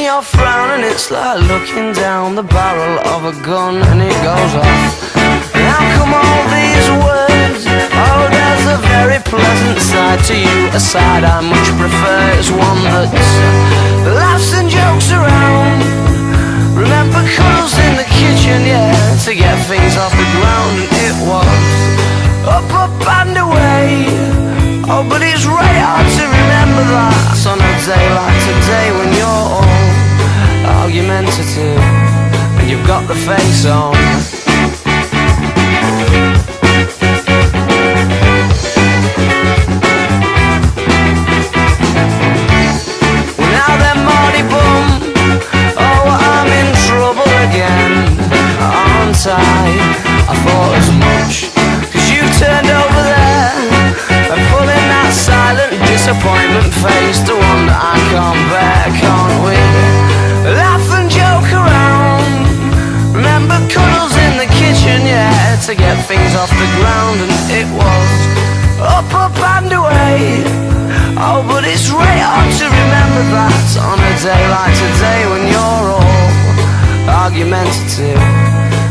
you're frowning, it's like looking down the barrel of a gun and it goes off. And how come all these words? Oh, there's a very pleasant side to you, a side I much prefer. It's one that laughs and jokes around. Remember cuddles in the kitchen, yeah, to get things off the ground. And it was up, up and away. Oh, but it's right hard to remember that on a day like today when you're all argumentative and you've got the face on. Well, now then, Marty Bum, oh, I'm in trouble again, aren't I? I thought as much, 'cause you turned over there and pulling that silent disappointment face, the one that I can't bear. Can't we laugh and joke around? Remember cuddles in the kitchen, yeah, to get things off the ground. And it was up, up and away. Oh, but it's right hard to remember that on a day like today when you're all argumentative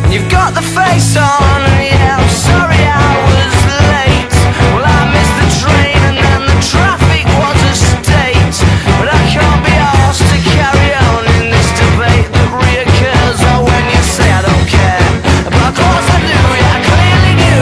and you've got the face on. And yeah, I'm sorry I was late. Well, I missed the train and then the traffic was a state. But I can't be asked to carry on in this debate that reoccurs. Oh, when you say I don't care, but of course I do, yeah, I clearly do.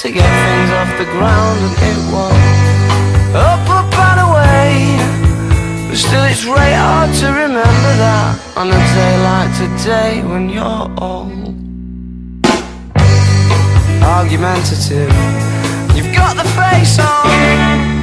To get things off the ground, and it was up, up and away. But still it's right hard to remember that on a day like today when you're all argumentative. You've got the face on.